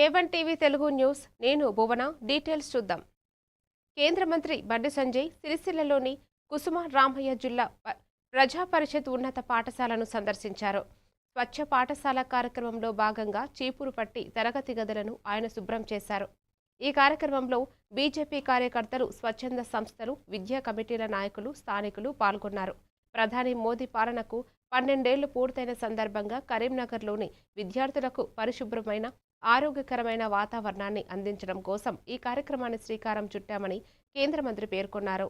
A1 TV Telugu news నేను భువన details చూద్దాం. కేంద్ర మంత్రి బండి సంజయ్ సిరిసిల్లలోని కుసుమ రామయ్య జిల్లా ప్రజా పరిషత్ ఉన్నత పాఠశాలను సందర్శించారు. స్వచ్ఛ పాఠశాల కార్యక్రమంలో భాగంగా చీపురు పట్టి తరగతి గదులను ఆయన శుభ్రం చేశారు. ఈ కార్యక్రమంలో బీజేపీ కార్యకర్తలు, స్వచ్ఛంద సంస్థలు, విద్యా కమిటీల నాయకులు, స్థానికులు పాల్గొన్నారు. ప్రధాని మోదీ పాలనకు 12 ఏళ్లు పూర్తయిన సందర్భంగా కరీంనగర్లోని విద్యార్థులకు పరిశుభ్రమైన, ఆరోగ్యకరమైన వాతావరణాన్ని అందించడం కోసం ఈ కార్యక్రమాన్ని శ్రీకారం చుట్టామని కేంద్ర మంత్రి పేర్కొన్నారు.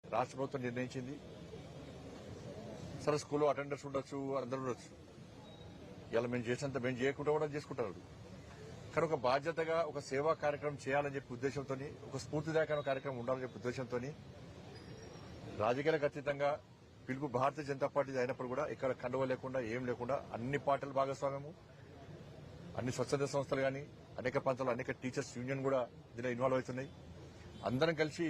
రాష్ట్ర ప్రభుత్వం నిర్ణయించింది. సరే, స్కూల్లో అటెండర్స్ ఉండొచ్చు, అందరూ ఉండొచ్చు. ఇలా మేము చేసినంత మేము చేయకుండా కూడా చేసుకుంటారు. కానీ ఒక బాధ్యతగా ఒక సేవా కార్యక్రమం చేయాలని చెప్పి ఉద్దేశంతో, ఒక స్ఫూర్తిదాయకమైన కార్యక్రమం ఉండాలని చెప్పి ఉద్దేశంతో రాజకీయాలకు అతీతంగా పిలుపు భారతీయ జనతా పార్టీ అయినప్పుడు కూడా ఇక్కడ కండువ లేకుండా, ఏం లేకుండా అన్ని పార్టీల భాగస్వామ్యము, అన్ని స్వచ్ఛంద సంస్థలు కానీ, అనేక ప్రాంతాల్లో అనేక టీచర్స్ యూనియన్ కూడా దీనిలో ఇన్వాల్వ్ అవుతున్నాయి. అందరం కలిసి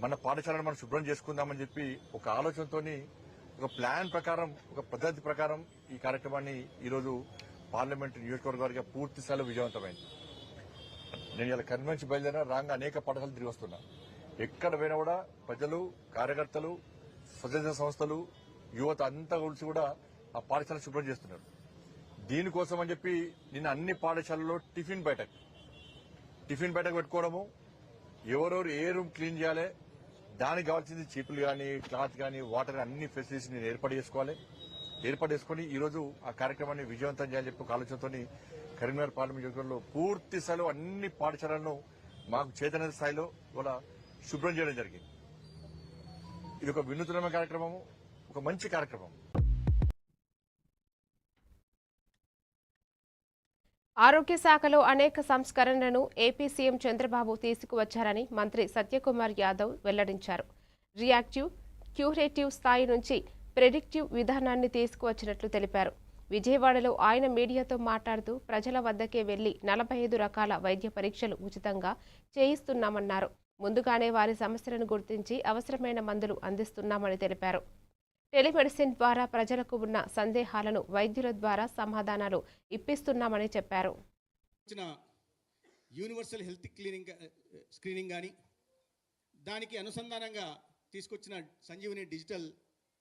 మన పాఠశాలను మనం శుభ్రం చేసుకుందామని చెప్పి ఒక ఆలోచనతో, ఒక ప్లాన్ ప్రకారం, ఒక పద్ధతి ప్రకారం ఈ కార్యక్రమాన్ని ఈరోజు పార్లమెంటు నియోజకవర్గానికి పూర్తి స్థాయిలో విజయవంతమైంది. నేను ఇలా కన్వెన్షన్ బయలుదేరిన రాగా అనేక పాఠశాలలు తిరిగి వస్తున్నా. ఎక్కడ పోయినా కూడా ప్రజలు, కార్యకర్తలు, స్వచ్ఛంద సంస్థలు, యువత అంతా కలిసి కూడా ఆ పాఠశాల శుభ్రం చేస్తున్నారు. దీనికోసం అని చెప్పి నిన్న అన్ని పాఠశాలల్లో టిఫిన్ బయటకు పెట్టుకోవడము, ఎవరెవరు ఏ రూమ్ క్లీన్ చేయాలి, దానికి కావాల్సింది చీపులు కానీ, క్లాత్ కానీ, వాటర్ అన్ని ఫెసిలిటీస్ నేను ఏర్పాటు చేసుకుని ఈరోజు ఆ కార్యక్రమాన్ని విజయవంతం చేయాలని చెప్పి ఒక ఆలోచనతో కరీంనగర్ పార్లమెంట్ నియోజకవర్గంలో పూర్తి స్థాయిలో అన్ని పాఠశాలలను మాకు చేతన స్థాయిలో కూడా శుభ్రం చేయడం జరిగింది. ఇది ఒక వినూత్నమైన కార్యక్రమము, ఒక మంచి కార్యక్రమం. ఆరోగ్య శాఖలో అనేక సంస్కరణలను ఏపీ సీఎం చంద్రబాబు తీసుకువచ్చారని మంత్రి సత్యకుమార్ యాదవ్ వెల్లడించారు. రియాక్టివ్, క్యూరేటివ్ స్థాయి నుంచి ప్రెడిక్టివ్ విధానాన్ని తీసుకువచ్చినట్లు తెలిపారు. విజయవాడలో ఆయన మీడియాతో మాట్లాడుతూ ప్రజల వద్దకే వెళ్లి 45 రకాల వైద్య పరీక్షలు ఉచితంగా చేయిస్తున్నామన్నారు. ముందుగానే వారి సమస్యలను గుర్తించి అవసరమైన మందులు అందిస్తున్నామని తెలిపారు. టెలిమెడిసిన్ ద్వారా ప్రజలకు ఉన్న సందేహాలను వైద్యుల ద్వారా సమాధానాలు ఇప్పిస్తున్నామని చెప్పారు. యూనివర్సల్ హెల్త్ స్క్రీనింగ్ కానీ, దానికి అనుసంధానంగా తీసుకొచ్చిన సంజీవని డిజిటల్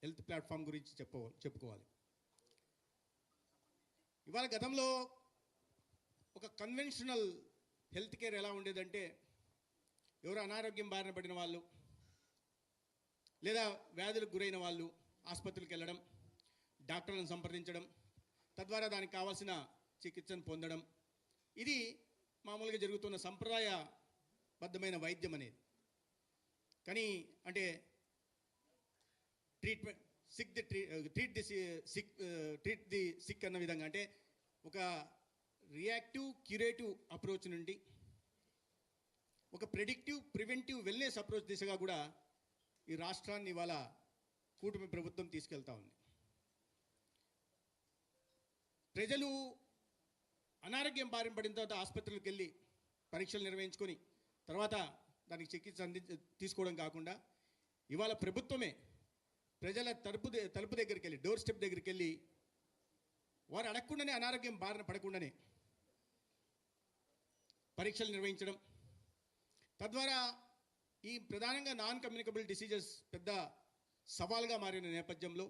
హెల్త్ ప్లాట్ఫామ్ గురించి చెప్పుకోవాలి. ఇవాళ గతంలో ఒక కన్వెన్షనల్ హెల్త్ కేర్ ఎలా ఉండేదంటే, ఎవరు అనారోగ్యం బారిన పడిన వాళ్ళు లేదా వ్యాధులకు గురైన వాళ్ళు ఆసుపత్రికి వెళ్ళడం, డాక్టర్లను సంప్రదించడం, తద్వారా దానికి కావాల్సిన చికిత్సను పొందడం, ఇది మామూలుగా జరుగుతున్న సంప్రదాయబద్ధమైన వైద్యం అనేది. కానీ అంటే ట్రీట్ ది సిక్ అన్న విధంగా, అంటే ఒక రియాక్టివ్, క్యూరేటివ్ అప్రోచ్ నుండి ఒక ప్రెడిక్టివ్, ప్రివెంటివ్ వెల్నెస్ అప్రోచ్ దిశగా కూడా ఈ రాష్ట్రాన్ని ఇవాళ కూటమి ప్రభుత్వం తీసుకెళ్తా ఉంది. ప్రజలు అనారోగ్యం బారిన పడిన తర్వాత ఆసుపత్రులకు వెళ్ళి పరీక్షలు నిర్వహించుకొని తర్వాత దానికి చికిత్స తీసుకోవడం కాకుండా, ఇవాళ ప్రభుత్వమే ప్రజల తలుపు దగ్గరికి వెళ్ళి, డోర్ స్టెప్ దగ్గరికి వెళ్ళి, వారు అడగకుండానే, అనారోగ్యం బారిన పడకుండానే పరీక్షలు నిర్వహించడం, తద్వారా ఈ ప్రధానంగా నాన్ కమ్యూనికబుల్ డిసీజెస్ పెద్ద సవాల్గా మారిన నేపథ్యంలో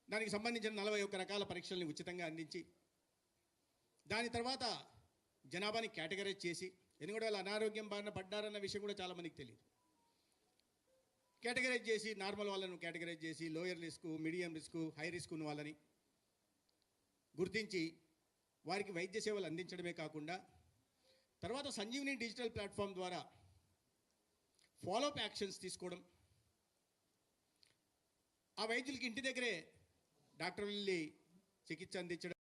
దానికి సంబంధించిన 41 రకాల పరీక్షల్ని ఉచితంగా అందించి, దాని తర్వాత జనాభాని కేటగరైజ్ చేసి, ఎందుకంటే వాళ్ళు అనారోగ్యం బారిన పడ్డారన్న విషయం కూడా చాలామందికి తెలియదు, కేటగరైజ్ చేసి నార్మల్ వాళ్ళను కేటగరైజ్ చేసి, lower risk, medium risk, high risk ఉన్న వాళ్ళని గుర్తించి వారికి వైద్య సేవలు అందించడమే కాకుండా, తర్వాత సంజీవని డిజిటల్ ప్లాట్ఫామ్ ద్వారా ఫాలోఅప్ యాక్షన్స్ తీసుకోవడం, ఆ వైద్యులకి ఇంటి దగ్గరే డాక్టర్ వెళ్ళి చికిత్స అందించడం.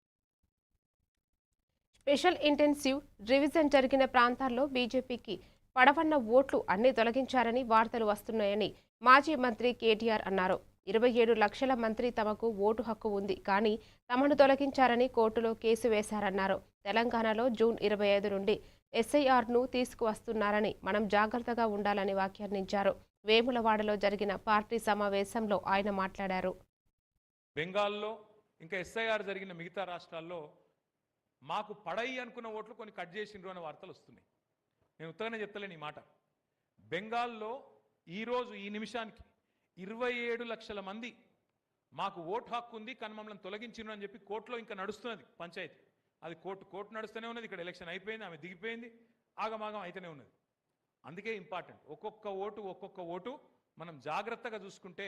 స్పెషల్ ఇంటెన్సివ్ రివిజన్ జరిగిన ప్రాంతాల్లో బీజేపీకి పడవన్న ఓట్లు అన్ని తొలగించారని వార్తలు వస్తున్నాయని మాజీ మంత్రి కేటీఆర్ అన్నారు. 27 లక్షల మంత్రి తమకు ఓటు హక్కు ఉంది, కానీ తమను తొలగించారని కోర్టులో కేసు వేశారన్నారు. తెలంగాణలో జూన్ 25 నుండి ఎస్ఐఆర్ను తీసుకువస్తున్నారని, మనం జాగ్రత్తగా ఉండాలని వ్యాఖ్యానించారు. వేములవాడలో జరిగిన పార్టీ సమావేశంలో ఆయన మాట్లాడారు. బెంగాల్లో ఇంకా ఎస్ఐఆర్ జరిగిన మిగతా రాష్ట్రాల్లో మాకు పడయి అనుకున్న ఓట్లు కొన్ని కట్ చేసిండ్రు అనే వార్తలు వస్తున్నాయి. నేను ఉత్తగానే చెప్తలేను ఈ మాట. బెంగాల్లో ఈరోజు ఈ నిమిషానికి 27 లక్షల మంది మాకు ఓటు హక్కు ఉంది కానీ మమ్మల్ని తొలగించిండ్రు అని చెప్పి కోర్టులో ఇంకా నడుస్తున్నది పంచాయతీ. అది కోర్టు నడుస్తూనే ఉన్నది. ఇక్కడ ఎలక్షన్ అయిపోయింది, ఆమె దిగిపోయింది, ఆగమాగం అయితేనే ఉన్నది. అందుకే ఇంపార్టెంట్, ఒక్కొక్క ఓటు మనం జాగ్రత్తగా చూసుకుంటే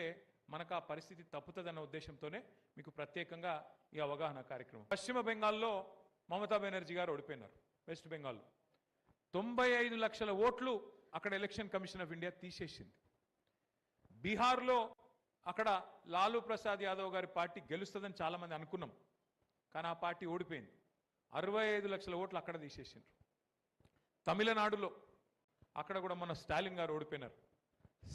మనకు ఆ పరిస్థితి తప్పుతుందన్న ఉద్దేశంతోనే మీకు ప్రత్యేకంగా ఈ అవగాహన కార్యక్రమం. పశ్చిమ బెంగాల్లో మమతా బెనర్జీ గారు ఓడిపోయినారు. వెస్ట్ బెంగాల్లో 95 లక్షల ఓట్లు అక్కడ ఎలక్షన్ కమిషన్ ఆఫ్ ఇండియా తీసేసింది. బీహార్లో అక్కడ లాలూ ప్రసాద్ యాదవ్ గారి పార్టీ గెలుస్తుందని చాలామంది అనుకున్నాం, కానీ ఆ పార్టీ ఓడిపోయింది. 65 లక్షల ఓట్లు అక్కడ తీసేసిండ్రు. తమిళనాడులో అక్కడ కూడా మన స్టాలిన్ గారు ఓడిపోయినారు.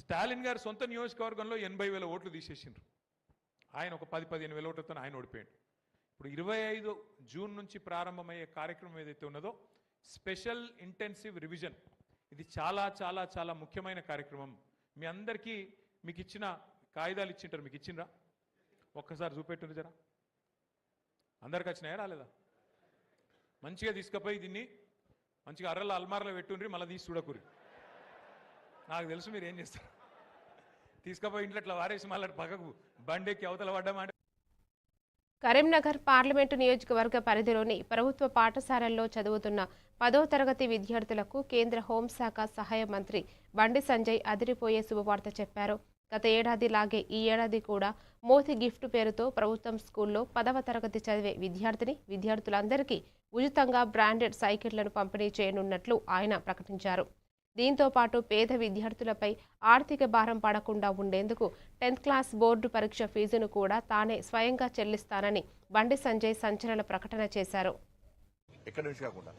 స్టాలిన్ గారు సొంత నియోజకవర్గంలో 80,000 ఓట్లు తీసేసిండ్రు. ఆయన ఒక 10-15 వేల ఓట్లతో ఆయన ఓడిపోయాడు. ఇప్పుడు 25 జూన్ నుంచి ప్రారంభమయ్యే కార్యక్రమం ఏదైతే ఉన్నదో స్పెషల్ ఇంటెన్సివ్ రివిజన్, ఇది చాలా చాలా చాలా ముఖ్యమైన కార్యక్రమం. మీ అందరికీ మీకు ఇచ్చిన కాగితాలు ఇచ్చింటారు, మీకు ఇచ్చిండ్రా? ఒక్కసారి చూపెట్టుండ్రు జరా. అందరికి వచ్చినాయా రాలేదా? మంచిగా తీసుకుపోయి దీన్ని మంచిగా అర్రల అల్మార్లో పెట్టుండ్రి, మళ్ళీ తీసి చూడకూరి. నాకు తెలుసు మీరు ఏం చేస్తారు. తీసుకుపోయి ఇంట్లో ఇట్లా వారేసి మళ్ళీ పక్కకు బండెక్కి అవతల పడ్డామంటే. కరీంనగర్ పార్లమెంటు నియోజకవర్గ పరిధిలోని ప్రభుత్వ పాఠశాలల్లో చదువుతున్న 10వ తరగతి విద్యార్థులకు కేంద్ర హోంశాఖ సహాయ మంత్రి బండి సంజయ్ అదిరిపోయే శుభవార్త చెప్పారు. గత ఏడాది లాగే ఈ ఏడాది కూడా మోతి గిఫ్ట్ పేరుతో ప్రభుత్వం స్కూల్లో 10వ తరగతి చదివే విద్యార్థులందరికీ ఉచితంగా బ్రాండెడ్ సైకిళ్లను పంపిణీ చేయనున్నట్లు ఆయన ప్రకటించారు. దీంతో పాటు పేద విద్యార్థులపై ఆర్థిక భారం పడకుండా ఉండేందుకు 10th క్లాస్ బోర్డు పరీక్ష ఫీజును కూడా తానే స్వయంగా చెల్లిస్తానని బండి సంజయ్ సంచలన ప్రకటన చేశారు. ఎక్కడి నుంచి కాకుండా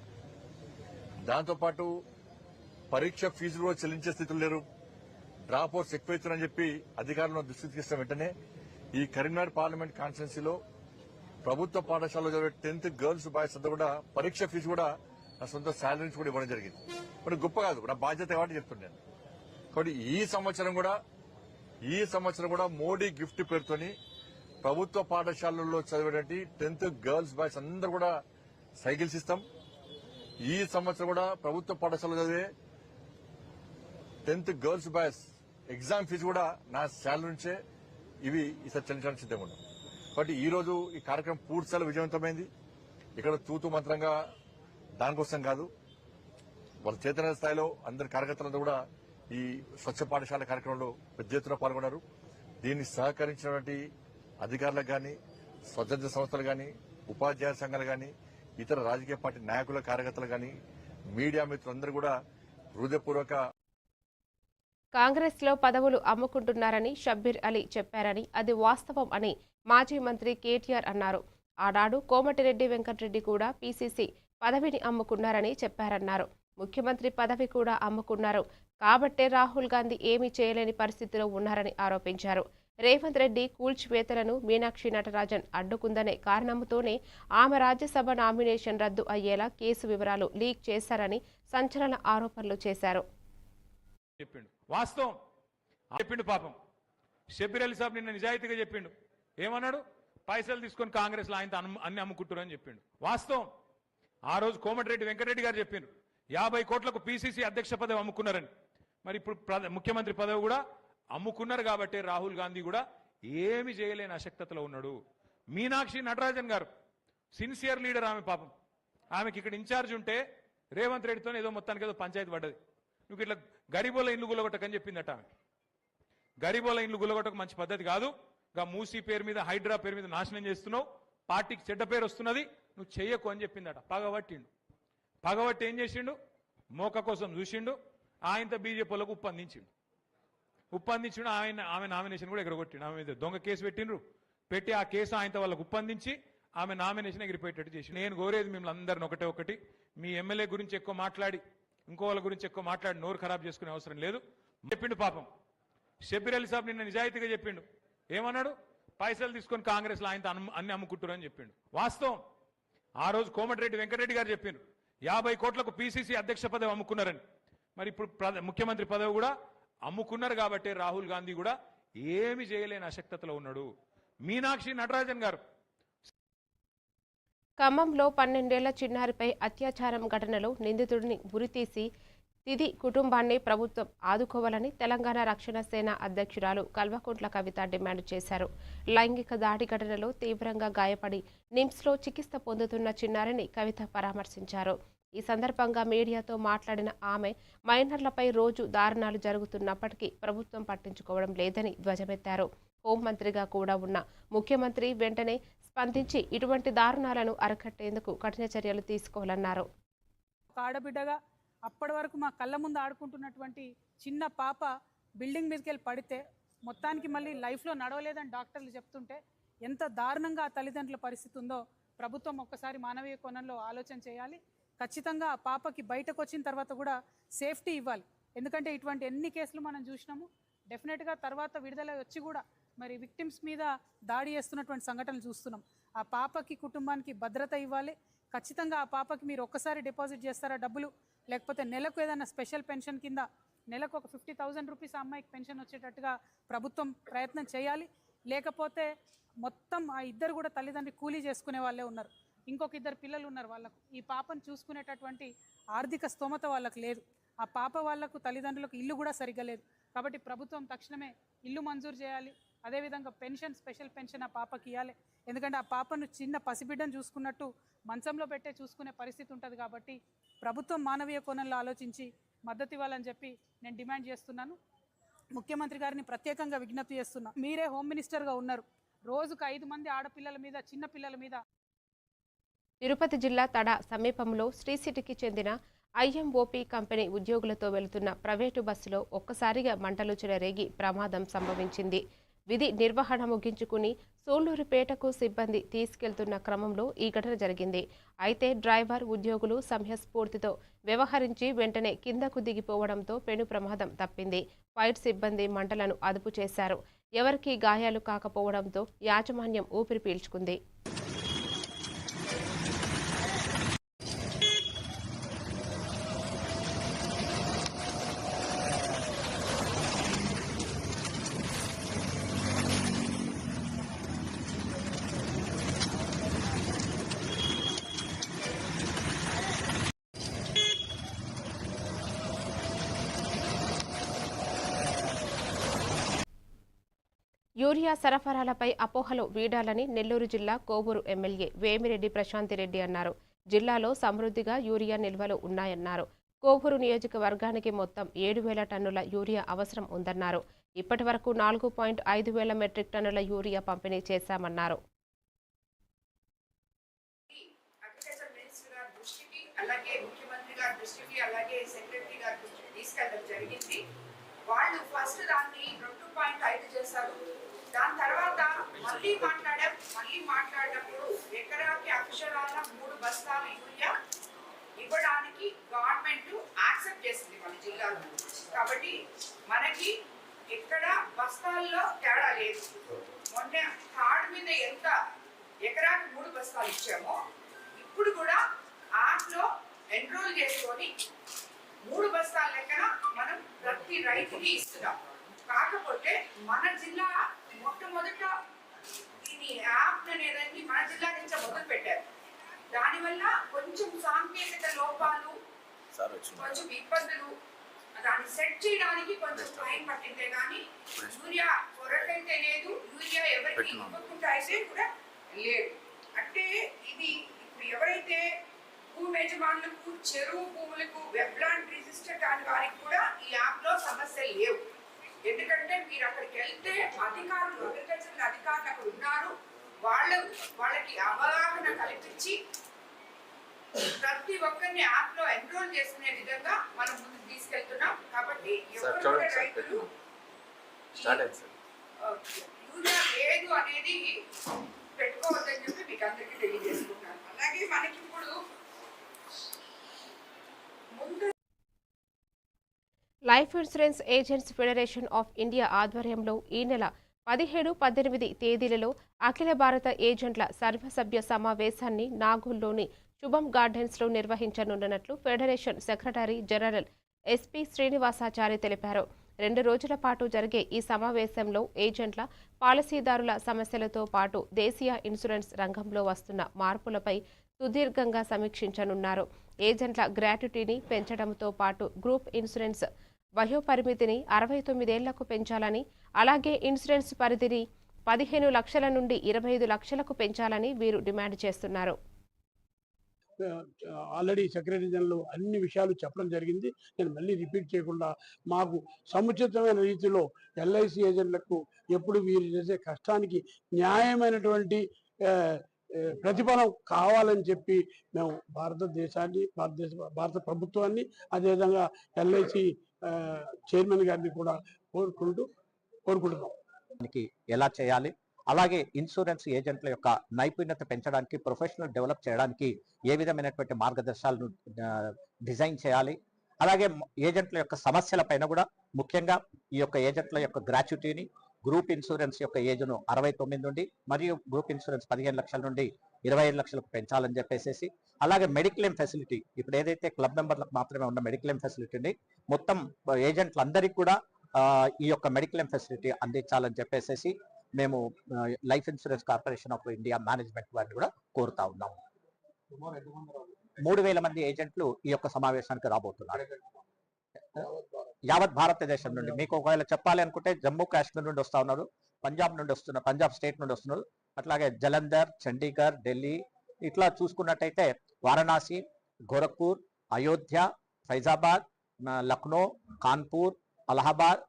దాంతోపాటు పరీక్ష ఫీజులు కూడా చెల్లించే స్థితులు లేరు, డ్రాప్ అవుట్స్ ఎక్కువైతున్నారని చెప్పి అధికారులను దృష్టికి తీసుకున్న వెంటనే ఈ కరీంనగర్ పార్లమెంట్ కాన్స్టిట్యున్సీలో ప్రభుత్వ పాఠశాలలో చదివే 10th గర్ల్స్ బాయ్స్ అంతా కూడా పరీక్ష ఫీజు కూడా నా సొంత శాలరీ నుంచి కూడా ఇవ్వడం జరిగింది. మరి గొప్ప కాదు, నా బాధ్యత కాబట్టి చెప్తున్నాను. కాబట్టి ఈ సంవత్సరం కూడా మోడీ గిఫ్ట్ పేరుతోని ప్రభుత్వ పాఠశాలల్లో చదివేటువంటి 10th గర్ల్స్ బాయ్స్ అందరూ కూడా సైకిల్స్ ఇస్తాం. ఈ సంవత్సరం కూడా ప్రభుత్వ పాఠశాలలో చదివే 10th girls boys exam fee కూడా నా శాలరీ నుంచే ఇవి ఈసారి చెల్లించడానికి సిద్ధంగా ఉన్నాం. కాబట్టి ఈ రోజు ఈ కార్యక్రమం పూర్తిస్థాయిలో విజయవంతమైంది. ఇక్కడ తూతు మంత్రంగా దానికోసం కాదు, వాళ్ళ చైతన్య స్థాయిలో అందరి కార్యకర్తలంతా కూడా ఈ స్వచ్ఛ పాఠశాల కార్యక్రమంలో పెద్ద ఎత్తున పాల్గొన్నారు. దీన్ని సహకరించినటువంటి అధికారులకు కానీ, స్వచ్ఛంద సంస్థలు కానీ, ఉపాధ్యాయ సంఘాలు కానీ, ఇతర రాజకీయ పార్టీ నాయకుల కార్యకర్తలు కానీ, మీడియా మిత్రులందరూ కూడా హృదయపూర్వక. కాంగ్రెస్లో పదవులు అమ్ముకుంటున్నారని షబ్బీర్ అలీ చెప్పారని అది వాస్తవం అని మాజీ మంత్రి కేటీఆర్ అన్నారు. ఆనాడు కోమటిరెడ్డి వెంకటరెడ్డి కూడా పీసీసీ పదవిని అమ్ముకున్నారని చెప్పారన్నారు. ముఖ్యమంత్రి పదవి కూడా అమ్ముకున్నారు కాబట్టే రాహుల్ గాంధీ ఏమీ చేయలేని పరిస్థితిలో ఉన్నారని ఆరోపించారు. రేవంత్ రెడ్డి కూల్చివేతలను మీనాక్షి నటరాజన్ అడ్డుకుందనే కారణంతోనే ఆమె రాజ్యసభ నామినేషన్ రద్దు అయ్యేలా కేసు వివరాలు లీక్ చేశారని సంచలన ఆరోపణలు చేశారు. చెప్పిండు వాస్తవం చెప్పిండు. పాపం షబ్బీర్ అలీ సాబ్ నిన్న నిజాయితీగా చెప్పిండు. ఏమన్నాడు? పైసలు తీసుకొని కాంగ్రెస్లో ఆయన అన్ని అమ్ముకుంటారు అని చెప్పిండు. వాస్తవం. ఆ రోజు కోమటిరెడ్డి వెంకటరెడ్డి గారు చెప్పిండు 50 కోట్లకు పీసీసీ అధ్యక్ష పదవి అమ్ముకున్నారని. మరి ఇప్పుడు ముఖ్యమంత్రి పదవి కూడా అమ్ముకున్నారు కాబట్టి రాహుల్ గాంధీ కూడా ఏమి చేయలేని అశక్తతలో ఉన్నాడు. మీనాక్షి నటరాజన్ గారు సిన్సియర్ లీడర్, ఆమె పాపం ఆమెకి ఇక్కడ ఇన్ఛార్జ్ ఉంటే రేవంత్ రెడ్డితో ఏదో మొత్తానికి ఏదో పంచాయతీ పడ్డది. నువ్వు ఇట్లా గరీబోల ఇండ్లు గులగొట్టకని చెప్పిందట. ఆమె గరీబోల ఇండ్లు గులగొట్టక మంచి పద్ధతి కాదు, గా మూసీ పేరు మీద హైడ్రా పేరు మీద నాశనం చేస్తున్నావు, పార్టీకి చెడ్డ పేరు వస్తున్నది, నువ్వు చెయ్యకు అని చెప్పిందట. పగబట్టి ఏం చేసిండు? మోక కోసం చూసిండు, ఆయనతో బీజేపీలకు ఉప్పందించిండు. ఆమె నామినేషన్ కూడా ఎగరగొట్టిండు. ఆమె మీద దొంగ కేసు పెట్టి ఆ కేసు ఆయనతో వాళ్ళకు ఉప్పందించి ఆమె నామినేషన్ ఎగిరిపోయేటట్టు చేసి. నేను కోరేది మిమ్మల్ని అందరిని ఒకటి, మీ ఎమ్మెల్యే గురించి ఎక్కువ మాట్లాడి ఇంకో వాళ్ళ గురించి ఎక్కువ మాట్లాడి నోరు ఖరాబ్ చేసుకునే అవసరం లేదు. చెప్పిండు పాపం షబ్బీర్ అలీ సాబ్ నిన్న నిజాయితీగా చెప్పిండు. ఏమన్నాడు? పైసలు తీసుకొని కాంగ్రెస్లో ఆయన అన్ని అమ్ముకుంటారు అని చెప్పిండు. వాస్తవం. ఆ రోజు కోమటిరెడ్డి వెంకటరెడ్డి గారు చెప్పిండు 50 కోట్లకు పీసీసీ అధ్యక్ష పదవి అమ్ముకున్నారని. మరి ఇప్పుడు ముఖ్యమంత్రి పదవి కూడా అమ్ముకున్నారు కాబట్టి రాహుల్ గాంధీ కూడా ఏమి చేయలేని అశక్తతలో ఉన్నాడు. మీనాక్షి నటరాజన్ గారు ఖమ్మంలో 12 ఏళ్ల చిన్నారిపై అత్యాచారం ఘటనలో నిందితుడిని ఉరితీసి తిది కుటుంబాన్ని ప్రభుత్వం ఆదుకోవాలని తెలంగాణ రక్షణ సేన అధ్యక్షురాలు కల్వకుంట్ల కవిత డిమాండ్ చేశారు. లైంగిక దాడి ఘటనలో తీవ్రంగా గాయపడి నిమ్స్లో చికిత్స పొందుతున్న చిన్నారిని కవిత పరామర్శించారు. ఈ సందర్భంగా మీడియాతో మాట్లాడిన ఆమె మైనర్లపై రోజు దారుణాలు జరుగుతున్నప్పటికీ ప్రభుత్వం పట్టించుకోవడం లేదని ధ్వజమెత్తారు. హోంమంత్రిగా కూడా ఉన్న ముఖ్యమంత్రి వెంటనే స్పందించి ఇటువంటి దారుణాలను అరికట్టేందుకు కఠిన చర్యలు తీసుకోవాలన్నారు. ఆడబిడ్డగా అప్పటి వరకు మా కళ్ళ ముందు ఆడుకుంటున్నటువంటి చిన్న పాప బిల్డింగ్ మీదకి వెళ్ళి పడితే మొత్తానికి మళ్ళీ లైఫ్లో నడవలేదని డాక్టర్లు చెప్తుంటే ఎంత దారుణంగా ఆ తల్లిదండ్రుల పరిస్థితి ఉందో ప్రభుత్వం ఒక్కసారి మానవీయ కోణంలో ఆలోచన చేయాలి. ఖచ్చితంగా ఆ పాపకి బయటకు వచ్చిన తర్వాత కూడా సేఫ్టీ ఇవ్వాలి. ఎందుకంటే ఇటువంటి ఎన్ని కేసులు మనం చూసినాము. డెఫినెట్గా తర్వాత విడుదల వచ్చి కూడా మరి విక్టిమ్స్ మీద దాడి చేస్తున్నటువంటి సంఘటనలు చూస్తున్నాం. ఆ పాపకి కుటుంబానికి భద్రత ఇవ్వాలి. ఖచ్చితంగా ఆ పాపకి మీరు ఒక్కసారి డిపాజిట్ చేస్తారా డబ్బులు, లేకపోతే నెలకు ఏదైనా స్పెషల్ పెన్షన్ కింద నెలకు ఒక 50,000 రూపీస్ ఆ అమ్మాయికి పెన్షన్ వచ్చేటట్టుగా ప్రభుత్వం ప్రయత్నం చేయాలి. లేకపోతే మొత్తం ఆ ఇద్దరు కూడా తల్లిదండ్రి కూలీ చేసుకునే వాళ్ళే ఉన్నారు. ఇంకొక 2 పిల్లలు ఉన్నారు. వాళ్ళకు ఈ పాపను చూసుకునేటటువంటి ఆర్థిక స్తోమత వాళ్ళకు లేదు. ఆ పాప వాళ్లకు తల్లిదండ్రులకు ఇల్లు కూడా సరిగ్గా లేదు. కాబట్టి ప్రభుత్వం తక్షణమే ఇల్లు మంజూరు చేయాలి. అదేవిధంగా పెన్షన్, స్పెషల్ పెన్షన్ ఆ పాపకి ఇవ్వాలి. ఎందుకంటే ఆ పాపను చిన్న పసిబిడ్డను చూసుకున్నట్టు మంచంలో పెట్టే చూసుకునే పరిస్థితి ఉంటుంది. కాబట్టి ప్రభుత్వం మానవీయ కోణంలో ఆలోచించి మద్దతు ఇవ్వాలని చెప్పి నేను డిమాండ్ చేస్తున్నాను. ముఖ్యమంత్రి గారిని ప్రత్యేకంగా విజ్ఞప్తి చేస్తున్నా. మీరే హోమ్ మినిస్టర్గా ఉన్నారు. రోజుకు 5 మంది ఆడపిల్లల మీద, చిన్న పిల్లల మీద. తిరుపతి జిల్లా తడ సమీపంలో శ్రీసిటీకి చెందిన ఐఎంఓపీ కంపెనీ ఉద్యోగులతో వెళుతున్న ప్రైవేటు బస్సులో ఒక్కసారిగా మంటలు చెలరేగి ప్రమాదం సంభవించింది. విధి నిర్వహణ ముగించుకుని సూళ్లూరుపేటకు సిబ్బంది తీసుకెళ్తున్న క్రమంలో ఈ ఘటన జరిగింది. అయితే డ్రైవర్, ఉద్యోగులు సమయస్ఫూర్తితో వ్యవహరించి వెంటనే కిందకు దిగిపోవడంతో పెను ప్రమాదం తప్పింది. ఫైర్ సిబ్బంది మంటలను అదుపు చేశారు. ఎవరికీ గాయాలు కాకపోవడంతో యాజమాన్యం ఊపిరి పీల్చుకుంది. యూరియా సరఫరాలపై అపోహలు వీడాలని నెల్లూరు జిల్లా కోవూరు ఎమ్మెల్యే వేమిరెడ్డి ప్రశాంతిరెడ్డి అన్నారు. జిల్లాలో సమృద్ధిగా యూరియా నిల్వలు ఉన్నాయన్నారు. కోవూరు నియోజకవర్గానికి మొత్తం 7,000 టన్నుల యూరియా అవసరం ఉందన్నారు. ఇప్పటి వరకు 4,500 మెట్రిక్ టన్నుల యూరియా పంపిణీ చేశామన్నారు. వాళ్ళు ఫస్ట్ దాన్ని 2.5 చేశారు. దాని తర్వాత మళ్ళీ మాట్లాడినప్పుడు ఎకరాకి అక్షరాల 3 బస్తాల యూరియా ఇవ్వడానికి గవర్నమెంట్ యాక్సెప్ట్ చేసింది మన జిల్లాలో. కాబట్టి మనకి ఎక్కడ బస్తాల్లో తేడా లేదు. మొన్న కార్డు మీద ఎంత ఎకరాకి 3 బస్తాలు ఇచ్చామో ఇప్పుడు కూడా యాప్లో ఎన్రోల్ చేసుకొని 3 బస్తాల లెక్కన మనం ప్రతి రైతుకి ఇస్తున్నాం. కాకపోతే మన జిల్లా మొట్టమొదట ఇది యాప్ అనేది మన జిల్లా నుంచి మొదలు పెట్టారు. దానివల్ల కొంచెం సాంకేతిక లోపాలు, కొంచెం ఇబ్బందులు, దాన్ని సెట్ చేయడానికి కొంచెం టైం పట్టిందే కానీ యూరియా కొరకైతే లేదు, యూరియా ఎవరికి ఇవ్వకుండా అయితే కూడా లేదు. అంటే ఇది ఇప్పుడు ఎవరైతే భూమి యజమానులకు, చెరువు భూములకు, వెబ్లాండ్ రిజిస్టర్ కాని వారికి కూడా ఈ యాప్ లో సమస్యలు లేవు. ఎందుకంటే మీరు అక్కడికి వెళ్తే అధికారులు, అగ్రికల్చర్ అధికారులు అక్కడ ఉన్నారు. వాళ్ళకి అవగాహన కల్పించి ప్రతి ఒక్కరిని యాప్ లో ఎన్రోల్ చేసుకునే విధంగా మనం ముందుకు తీసుకెళ్తున్నాం. కాబట్టి ఎవరు రైతులు యూరియా లేదు అనేది పెట్టుకోవద్దని చెప్పి మీకు అందరికీ తెలియజేసుకుంటాను. అలాగే మనకి ఇప్పుడు life insurance agents federation of India ఆధ్వర్యంలో ఈ నెల 17, 18 తేదీలలో అఖిల భారత ఏజెంట్ల సర్వసభ్య సమావేశాన్ని నాగూర్లోని శుభం గార్డెన్స్లో నిర్వహించనున్నట్లు federation secretary general SP Srinivasachari తెలిపారు. 2 రోజుల పాటు జరిగే ఈ సమావేశంలో ఏజెంట్ల, పాలసీదారుల సమస్యలతో పాటు దేశీయ ఇన్సూరెన్స్ రంగంలో వస్తున్న మార్పులపై సుదీర్ఘంగా సమీక్షించనున్నారు. ఏజెంట్ల గ్రాట్యుటీని పెంచడంతో పాటు గ్రూప్ ఇన్సూరెన్స్ వయోపరిమితిని 69 ఏళ్లకు పెంచాలని, అలాగే ఇన్సూరెన్స్ పరిధిని 15 లక్షల నుండి 25 లక్షలకు పెంచాలని వీరు డిమాండ్ చేస్తున్నారు. ఆల్రెడీ సెక్రటరీ జనరల్ అన్ని విషయాలు చెప్పడం జరిగింది. నేను మళ్ళీ రిపీట్ చేయకుండా మాకు సముచితమైన రీతిలో ఎల్ఐసి ఏజెంట్లకు ఎప్పుడు వీరు చేసే కష్టానికి న్యాయమైనటువంటి ప్రతిఫలం కావాలని చెప్పి మేము భారత ప్రభుత్వాన్ని అదేవిధంగా ఎల్ఐసి చైర్మన్ గారిని కూడా కోరుకుంటున్నాం. ఎలా చేయాలి, అలాగే ఇన్సూరెన్స్ ఏజెంట్ల యొక్క నైపుణ్యత పెంచడానికి, ప్రొఫెషనల్ డెవలప్ చేయడానికి ఏ విధమైనటువంటి మార్గదర్శకాలను డిజైన్ చేయాలి, అలాగే ఏజెంట్ల యొక్క సమస్యల పైన కూడా ముఖ్యంగా ఈ యొక్క ఏజెంట్ల యొక్క గ్రాట్యుటీని, గ్రూప్ ఇన్సూరెన్స్ యొక్క ఏజ్ను 69 నుండి మరియు గ్రూప్ ఇన్సూరెన్స్ 15 లక్షల నుండి 25 లక్షలకు పెంచాలని చెప్పేసి, అలాగే మెడిక్లెయిమ్ ఫెసిలిటీ ఇప్పుడు ఏదైతే క్లబ్ మెంబర్లకు మాత్రమే ఉన్న మెడిక్లెయిమ్ ఫెసిలిటీని మొత్తం ఏజెంట్లందరికీ కూడా ఈ యొక్క మెడిక్లెయిమ్ ఫెసిలిటీ అందించాలని చెప్పేసి మేము life insurance corporation of India management వారిని కూడా కోరుతా ఉన్నాము. 3000 మంది ఏజెంట్లు ఈ యొక్క సమావేశానికి రాబోతున్నారు. యావత్ భారతదేశం నుండి, మీకు ఒకవేళ చెప్పాలి అనుకుంటే జమ్మూ కాశ్మీర్ నుండి వస్తా ఉన్నారు, పంజాబ్ స్టేట్ నుండి వస్తున్నారు, అట్లాగే జలంధర్, చండీగఢ్, ఢిల్లీ, ఇట్లా చూసుకున్నట్టయితే వారణాసి, గోరఖ్పూర్, అయోధ్య, ఫైజాబాద్, లక్నో, కాన్పూర్, అలహాబాద్,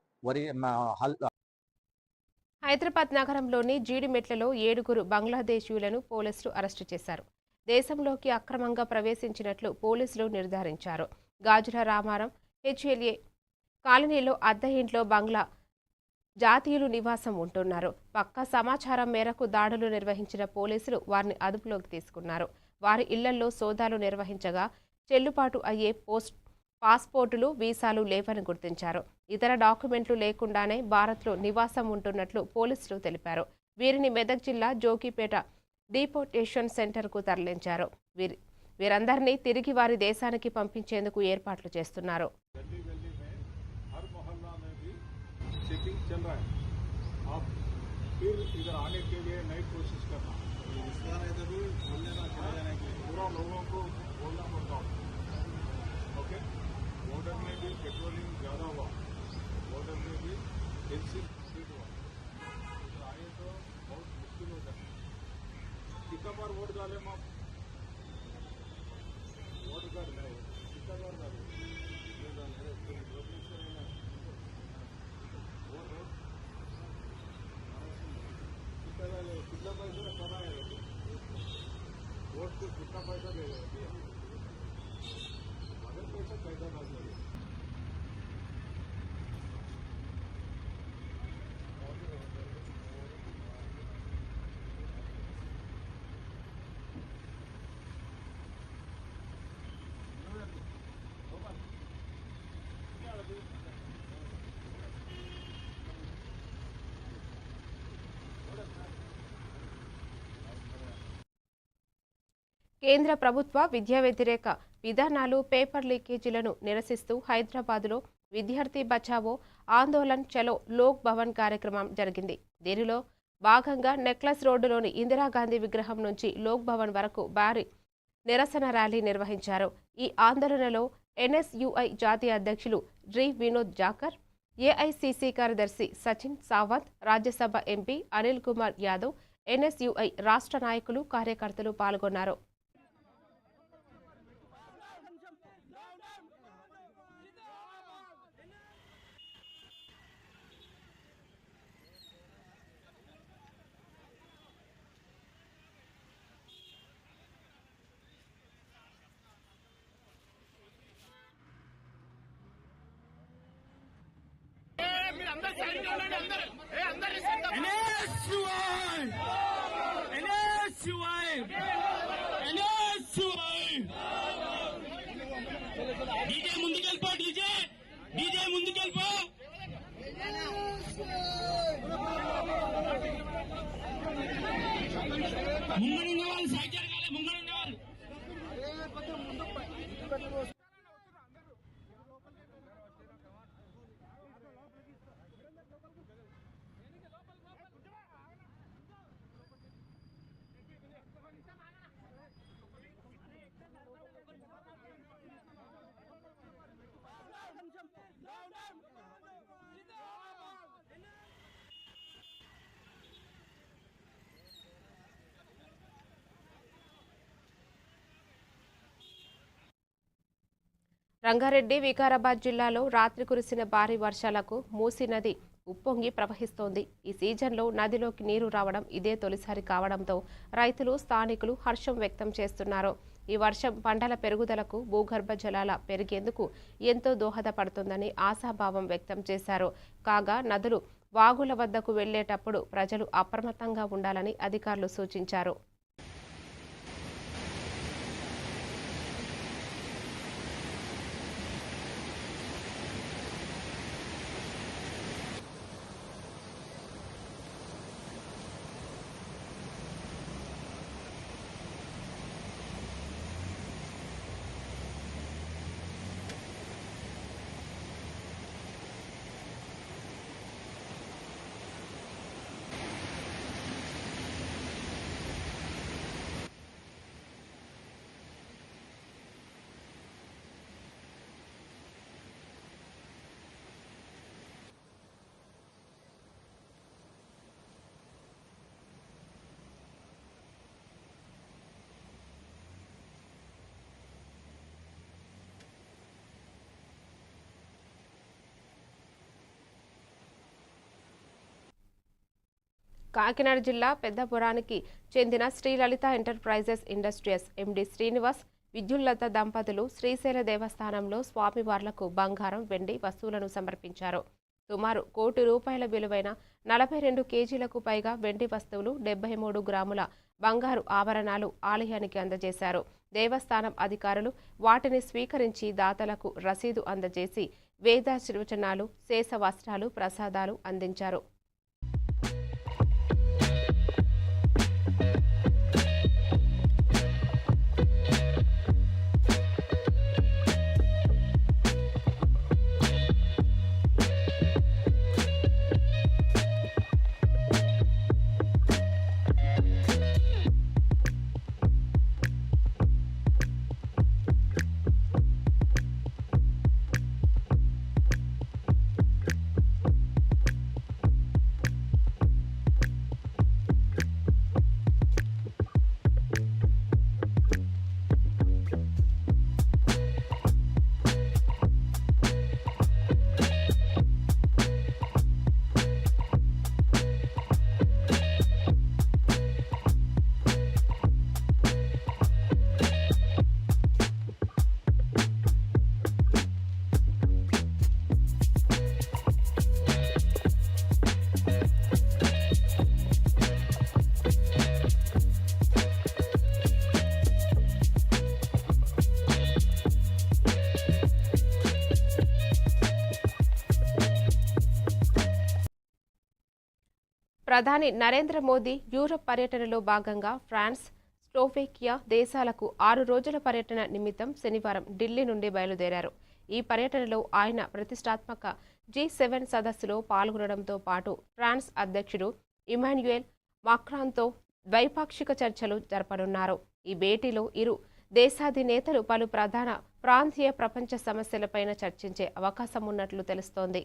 హైదరాబాద్ నగరంలోని జీడిమెట్లలో 7 బంగ్లాదేశీయులను పోలీసులు అరెస్టు చేశారు. దేశంలోకి అక్రమంగా ప్రవేశించినట్లు పోలీసులు నిర్ధారించారు. గాజుల రామారం హెచ్ఎల్ఏ కాలనీలో అద్దె ఇంట్లో బంగ్లా జాతీయులు నివాసం ఉంటున్నారు. పక్కా సమాచారం మేరకు దాడులు నిర్వహించిన పోలీసులు వారిని అదుపులోకి తీసుకున్నారు. వారి ఇళ్లల్లో సోదాలు నిర్వహించగా చెల్లుబాటు అయ్యే పాస్పోర్టులు, వీసాలు లేవని గుర్తించారు. ఇతర డాక్యుమెంట్లు లేకుండానే భారత్లో నివాసం ఉంటున్నట్లు పోలీసులు తెలిపారు. వీరిని మెదక్ జిల్లా జోగిపేట డిపోర్టేషన్ సెంటర్కు తరలించారు. వీరందరినీ తిరిగి వారి దేశానికి పంపించేందుకు ఏర్పాట్లు చేస్తున్నారు. बॉर्डर में भी पेट्रोलिंग ज़्यादा हुआ, बॉर्डर में भी फेंसिंग स्पीड हुआ, आए तो बहुत मुश्किल हो जाता है. कितना बार वोट डाले हम वोट कर रहे कितना बार डाले कितना पैसा कमा है वोट को कितना पैसा दे दिया अगर पैसा पैदा ना लगे. కేంద్ర ప్రభుత్వ విద్యా వ్యతిరేక విధానాలు, పేపర్ లీకేజీలను నిరసిస్తూ హైదరాబాదులో విద్యార్థి బచావో ఆందోళన్ చలో లోక్ భవన్ కార్యక్రమం జరిగింది. దీనిలో భాగంగా నెక్లెస్ రోడ్డులోని ఇందిరాగాంధీ విగ్రహం నుంచి లోక్ భవన్ వరకు భారీ నిరసన ర్యాలీ నిర్వహించారు. ఈ ఆందోళనలో ఎన్ఎస్యుఐ జాతీయ అధ్యక్షులు రి వినోద్ జాకర్, ఏఐసిసి కార్యదర్శి సచిన్ సావంత్, రాజ్యసభ ఎంపీ అనిల్ కుమార్ యాదవ్, ఎన్ఎస్యుఐ రాష్ట్ర నాయకులు, కార్యకర్తలు పాల్గొన్నారు. రంగారెడ్డి వికారాబాద్ జిల్లాలో రాత్రి కురిసిన భారీ వర్షాలకు మూసీ నది ఉప్పొంగి ప్రవహిస్తోంది. ఈ సీజన్లో నదిలోకి నీరు రావడం ఇదే తొలిసారి కావడంతో రైతులు స్థానికులు హర్షం వ్యక్తం చేస్తున్నారు. ఈ వర్షం పంటల పెరుగుదలకు భూగర్భ జలాల పెరిగేందుకు ఎంతో దోహదపడుతుందని ఆశాభావం వ్యక్తం చేశారు. కాగా నదులు వాగుల వద్దకు వెళ్లేటప్పుడు ప్రజలు అప్రమత్తంగా ఉండాలని అధికారులు సూచించారు. కాకినాడ జిల్లా పెద్దపురానికి చెందిన శ్రీలలిత ఎంటర్ప్రైజెస్ ఇండస్ట్రీస్ ఎండి శ్రీనివాస్, విద్యుల్లత దంపతులు శ్రీశైల దేవస్థానంలో స్వామివార్లకు బంగారం, వెండి వస్తువులను సమర్పించారు. సుమారు ₹1,00,00,000 విలువైన 42 కేజీలకు పైగా వెండి వస్తువులు, 73 గ్రాముల బంగారు ఆభరణాలు ఆలయానికి అందజేశారు. దేవస్థానం అధికారులు వాటిని స్వీకరించి దాతలకు రసీదు అందజేసి వేదాశీర్వచనాలు, శేష వస్త్రాలు, ప్రసాదాలు అందించారు. ప్రధాని నరేంద్ర మోదీ యూరప్ పర్యటనలో భాగంగా ఫ్రాన్స్, స్లోవేకియా దేశాలకు 6 రోజుల పర్యటన నిమిత్తం శనివారం ఢిల్లీ నుండి బయలుదేరారు. ఈ పర్యటనలో ఆయన ప్రతిష్టాత్మక G7 సదస్సులో పాల్గొనడంతో పాటు ఫ్రాన్స్ అధ్యక్షుడు ఇమాన్యుయల్ మాక్రాన్తో ద్వైపాక్షిక చర్చలు జరపనున్నారు. ఈ భేటీలో ఇరు దేశాధినేతలు పలు ప్రధాన ప్రాంతీయ ప్రపంచ సమస్యలపైన చర్చించే అవకాశం ఉన్నట్లు తెలుస్తోంది.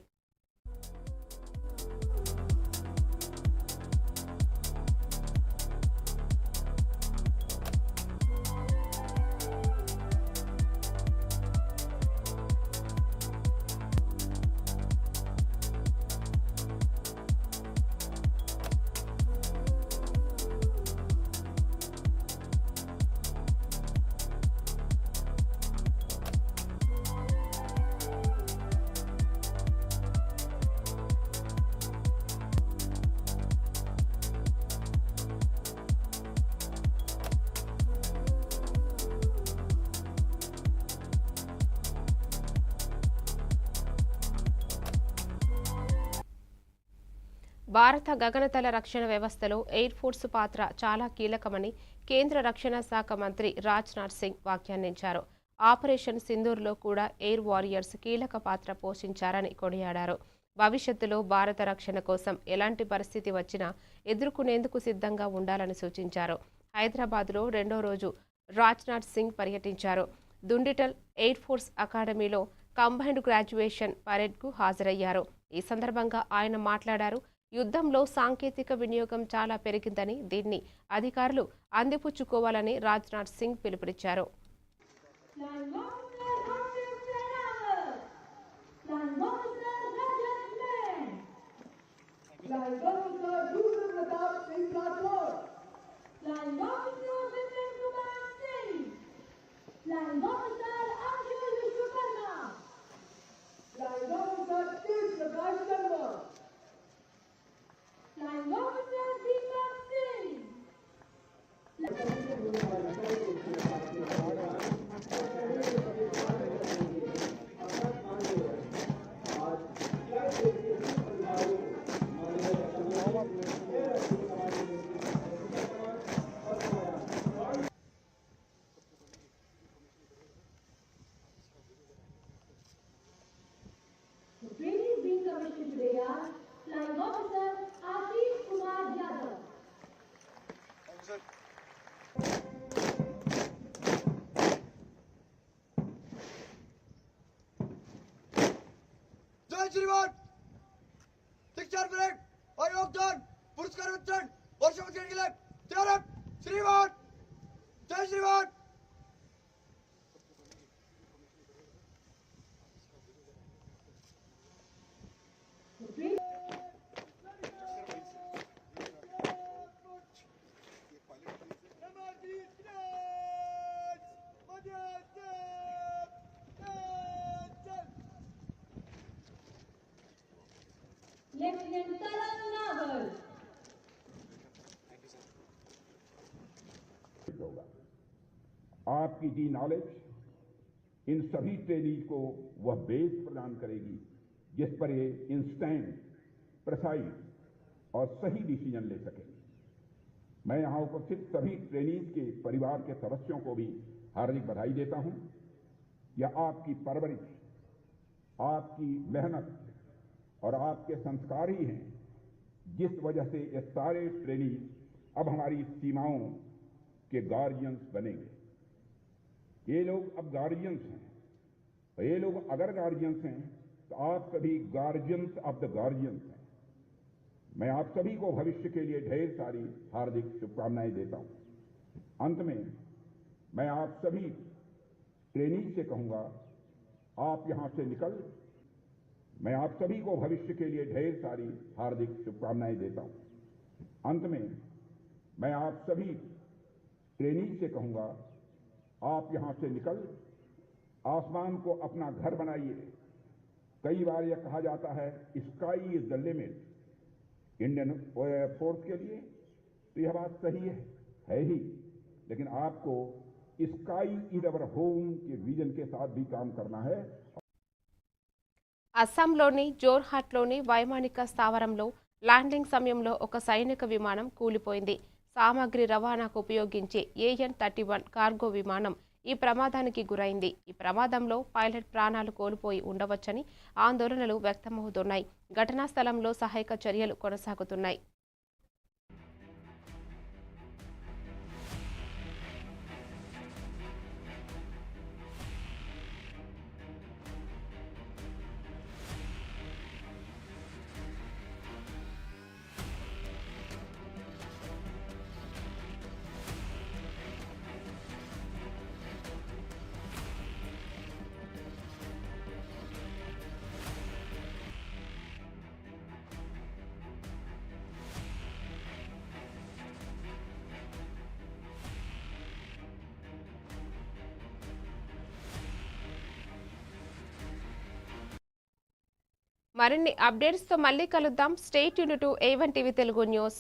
భారత గగనతల రక్షణ వ్యవస్థలో ఎయిర్ ఫోర్స్ పాత్ర చాలా కీలకమని కేంద్ర రక్షణ శాఖ మంత్రి రాజ్నాథ్ సింగ్ వ్యాఖ్యానించారు. ఆపరేషన్ సింధూర్లో కూడా ఎయిర్ వారియర్స్ కీలక పాత్ర పోషించారని కొనియాడారు. భవిష్యత్తులో భారత రక్షణ కోసం ఎలాంటి పరిస్థితి వచ్చినా ఎదుర్కొనేందుకు సిద్ధంగా ఉండాలని సూచించారు. హైదరాబాద్లో 2వ రోజు రాజ్నాథ్ సింగ్ పర్యటించారు. దుండిటల్ ఎయిర్ ఫోర్స్ అకాడమీలో కంబైన్డ్ గ్రాడ్యుయేషన్ పరేడ్కు హాజరయ్యారు. ఈ సందర్భంగా ఆయన మాట్లాడారు. యుద్ధంలో సాంకేతిక వినియోగం చాలా పెరిగిందని, దీన్ని అధికారులు అందిపుచ్చుకోవాలని రాజ్నాథ్ సింగ్ పిలుపునిచ్చారు. commissioned today are Flying Officer Ashish Kumar Yadav. जय श्रीमान शिक्षा ब्रेक और योगदान पुरस्कार वितरण वर्षोत्सव के लिए तैयार है श्रीमान जय श्रीमान Lieutenant Karan Nagar. होगा आपकी दी नॉलेज इन सभी ट्रेनीज को वह बेस प्रदान करेगी जिस पर ये इंस्टेंट प्रिसाइज और सही डिसीजन ले सकेंगे। मैं यहां उपस्थित सभी ट्रेनीज के परिवार के सदस्यों को भी हार्दिक बधाई देता हूं। यह आपकी परवरिश, आपकी मेहनत और आपके संस्कार ही हैं जिस वजह से ये सारे ट्रेनीज अब हमारी सीमाओं के गार्जियंस बनेंगे। ये लोग अब गार्जियंस हैं। ये लोग अगर गार्जियंस हैं तो आप सभी गार्जियंस ऑफ द गार्जियंस हैं। मैं आप सभी को भविष्य के लिए ढेर सारी हार्दिक शुभकामनाएं देता हूं। अंत में मैं आप सभी ट्रेनीज से कहूंगा, आप यहां से निकल, मैं आप सभी को भविष्य के लिए ढेर सारी हार्दिक शुभकामनाएं देता हूं। अंत में मैं आप सभी ट्रेनीज से कहूंगा, आप यहां से निकल आसमान को अपना घर बनाइए। कई बार यह कहा जाता है sky is the limit Indian force के लिए, तो यह बात सही है ही, लेकिन आपको स्काई इज अवर होम के विजन के साथ भी काम करना है। అస్సాంలోని జోర్హాట్లోని వైమానిక స్థావరంలో ల్యాండింగ్ సమయంలో ఒక సైనిక విమానం కూలిపోయింది. సామగ్రి రవాణాకు ఉపయోగించే AN-31 కార్గో విమానం ఈ ప్రమాదానికి గురైంది. ఈ ప్రమాదంలో పైలట్ ప్రాణాలు కోల్పోయి ఉండవచ్చని ఆందోళనలు వ్యక్తమవుతున్నాయి. ఘటనా స్థలంలో సహాయక చర్యలు కొనసాగుతున్నాయి. మరిన్ని అప్డేట్స్తో మళ్ళీ కలుద్దాం. Stay tuned to A1 TV Telugu news.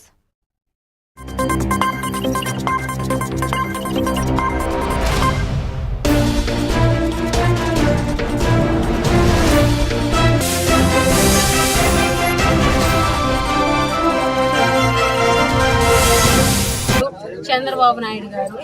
Chandrababu Naidu గారు